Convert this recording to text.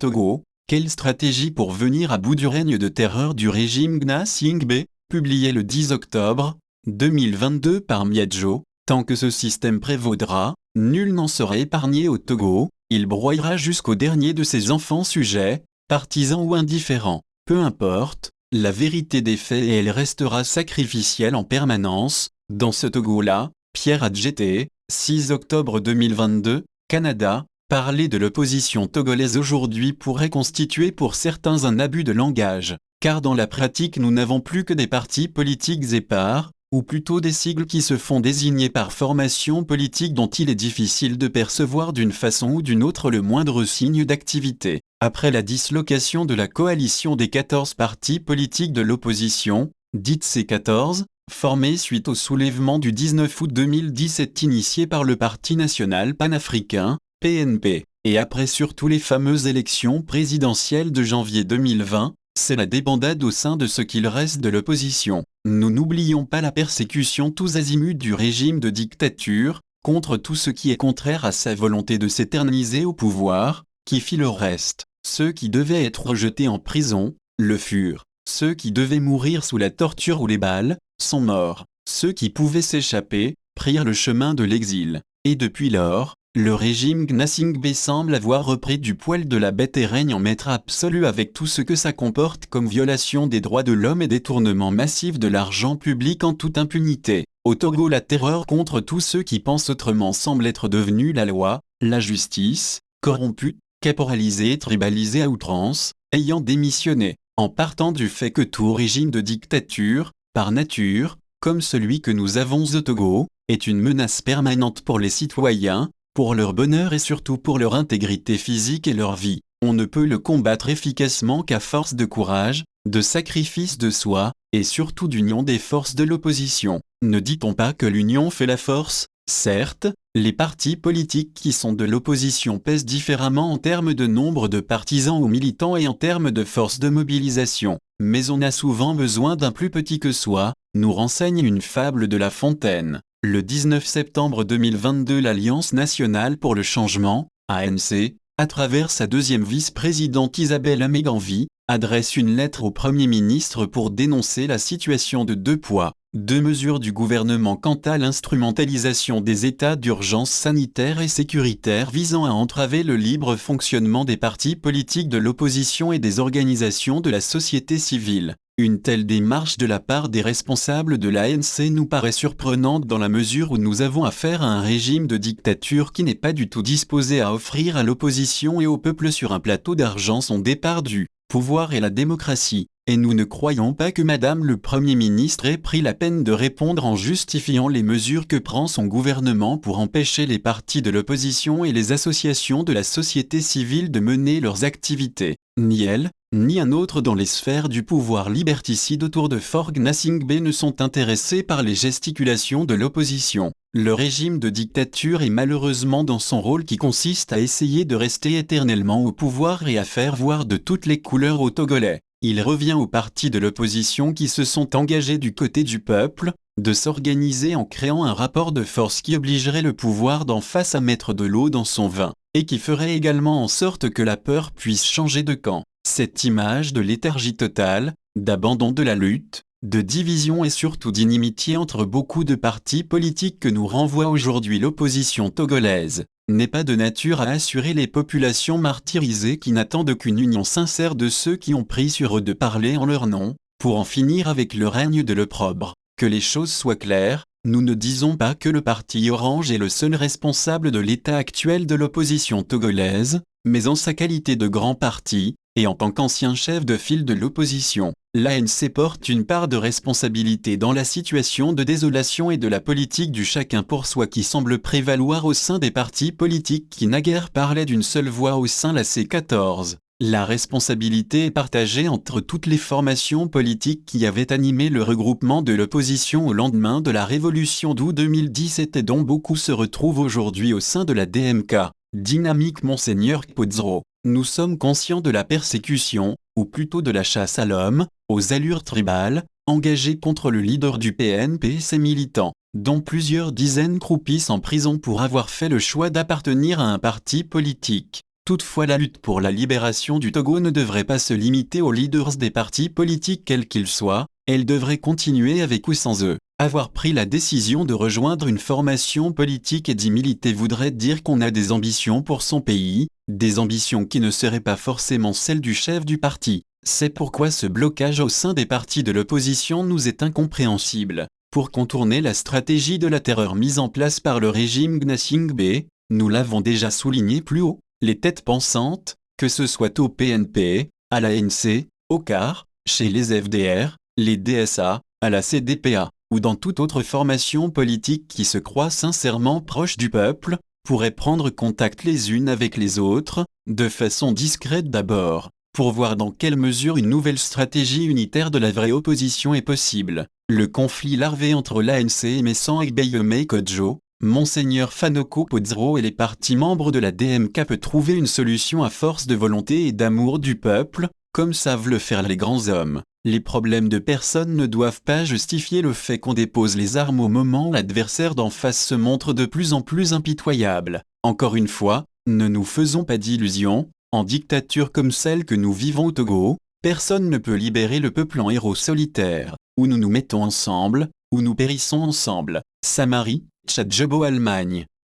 Togo, quelle stratégie pour venir à bout du règne de terreur du régime Gnassingbé, publié le 10 octobre 2022 par Miadjo. Tant que ce système prévaudra, nul n'en sera épargné au Togo, il broyera jusqu'au dernier de ses enfants sujets, partisans ou indifférents. Peu importe, la vérité des faits et elle restera sacrificielle en permanence. Dans ce Togo-là, Pierre Adjeté, 6 octobre 2022, Canada. Parler de l'opposition togolaise aujourd'hui pourrait constituer pour certains un abus de langage, car dans la pratique nous n'avons plus que des partis politiques épars, ou plutôt des sigles qui se font désigner par formation politique dont il est difficile de percevoir d'une façon ou d'une autre le moindre signe d'activité. Après la dislocation de la coalition des 14 partis politiques de l'opposition, dite C14, formée suite au soulèvement du 19 août 2017 initié par le Parti national panafricain, PNP, et après surtout les fameuses élections présidentielles de janvier 2020, c'est la débandade au sein de ce qu'il reste de l'opposition. Nous n'oublions pas la persécution tous azimuts du régime de dictature, contre tout ce qui est contraire à sa volonté de s'éterniser au pouvoir, qui fit le reste. Ceux qui devaient être jetés en prison, le furent. Ceux qui devaient mourir sous la torture ou les balles, sont morts. Ceux qui pouvaient s'échapper, prirent le chemin de l'exil. Et depuis lors, le régime Gnassingbé semble avoir repris du poil de la bête et règne en maître absolu avec tout ce que ça comporte comme violation des droits de l'homme et détournement massif de l'argent public en toute impunité. Au Togo, la terreur contre tous ceux qui pensent autrement semble être devenue la loi, la justice, corrompue, caporalisée et tribalisée à outrance, ayant démissionné, en partant du fait que tout régime de dictature, par nature, comme celui que nous avons au Togo, est une menace permanente pour les citoyens, pour leur bonheur et surtout pour leur intégrité physique et leur vie. On ne peut le combattre efficacement qu'à force de courage, de sacrifice de soi, et surtout d'union des forces de l'opposition. Ne dit-on pas que l'union fait la force? Certes, les partis politiques qui sont de l'opposition pèsent différemment en termes de nombre de partisans ou militants et en termes de force de mobilisation. Mais on a souvent besoin d'un plus petit que soi, nous renseigne une fable de La Fontaine. Le 19 septembre 2022, l'Alliance nationale pour le changement, ANC, à travers sa deuxième vice-présidente Isabelle Améganvi, adresse une lettre au Premier ministre pour dénoncer la situation de deux poids, deux mesures du gouvernement quant à l'instrumentalisation des états d'urgence sanitaire et sécuritaire visant à entraver le libre fonctionnement des partis politiques de l'opposition et des organisations de la société civile. Une telle démarche de la part des responsables de l'ANC nous paraît surprenante dans la mesure où nous avons affaire à un régime de dictature qui n'est pas du tout disposé à offrir à l'opposition et au peuple sur un plateau d'argent son départ du pouvoir et la démocratie. Et nous ne croyons pas que Madame le Premier ministre ait pris la peine de répondre en justifiant les mesures que prend son gouvernement pour empêcher les partis de l'opposition et les associations de la société civile de mener leurs activités. Ni elle, ni un autre dans les sphères du pouvoir liberticide autour de Fort Gnassingbé ne sont intéressés par les gesticulations de l'opposition. Le régime de dictature est malheureusement dans son rôle qui consiste à essayer de rester éternellement au pouvoir et à faire voir de toutes les couleurs aux Togolais. Il revient aux partis de l'opposition qui se sont engagés du côté du peuple, de s'organiser en créant un rapport de force qui obligerait le pouvoir d'en face à mettre de l'eau dans son vin, et qui ferait également en sorte que la peur puisse changer de camp. Cette image de léthargie totale, d'abandon de la lutte, de division et surtout d'inimitié entre beaucoup de partis politiques que nous renvoie aujourd'hui l'opposition togolaise, n'est pas de nature à assurer les populations martyrisées qui n'attendent qu'une union sincère de ceux qui ont pris sur eux de parler en leur nom, pour en finir avec le règne de l'opprobre. Que les choses soient claires, nous ne disons pas que le parti Orange est le seul responsable de l'état actuel de l'opposition togolaise, mais en sa qualité de grand parti, et en tant qu'ancien chef de file de l'opposition, l'ANC porte une part de responsabilité dans la situation de désolation et de la politique du chacun pour soi qui semble prévaloir au sein des partis politiques qui naguère parlaient d'une seule voix au sein de la C14. La responsabilité est partagée entre toutes les formations politiques qui avaient animé le regroupement de l'opposition au lendemain de la révolution d'août 2017 et dont beaucoup se retrouvent aujourd'hui au sein de la DMK. Dynamique Monseigneur Kpodzro. Nous sommes conscients de la persécution, ou plutôt de la chasse à l'homme, aux allures tribales, engagée contre le leader du PNP et ses militants, dont plusieurs dizaines croupissent en prison pour avoir fait le choix d'appartenir à un parti politique. Toutefois, la lutte pour la libération du Togo ne devrait pas se limiter aux leaders des partis politiques quels qu'ils soient, elle devrait continuer avec ou sans eux. Avoir pris la décision de rejoindre une formation politique et d'y militer voudrait dire qu'on a des ambitions pour son pays, des ambitions qui ne seraient pas forcément celles du chef du parti. C'est pourquoi ce blocage au sein des partis de l'opposition nous est incompréhensible. Pour contourner la stratégie de la terreur mise en place par le régime Gnassingbé, nous l'avons déjà souligné plus haut, les têtes pensantes, que ce soit au PNP, à l'ANC, au CAR, chez les FDR, les DSA, à la CDPA, ou dans toute autre formation politique qui se croit sincèrement proche du peuple, pourraient prendre contact les unes avec les autres, de façon discrète d'abord, pour voir dans quelle mesure une nouvelle stratégie unitaire de la vraie opposition est possible. Le conflit larvé entre l'ANC et Messan Agbeyeme Kodjo, Monseigneur Fanoko Pozero et les partis membres de la DMK peut trouver une solution à force de volonté et d'amour du peuple, comme savent le faire les grands hommes. Les problèmes de personne ne doivent pas justifier le fait qu'on dépose les armes au moment où l'adversaire d'en face se montre de plus en plus impitoyable. Encore une fois, ne nous faisons pas d'illusions, en dictature comme celle que nous vivons au Togo, personne ne peut libérer le peuple en héros solitaire. Ou nous nous mettons ensemble, ou nous périssons ensemble. Samari, Tchadjobo, Allemagne.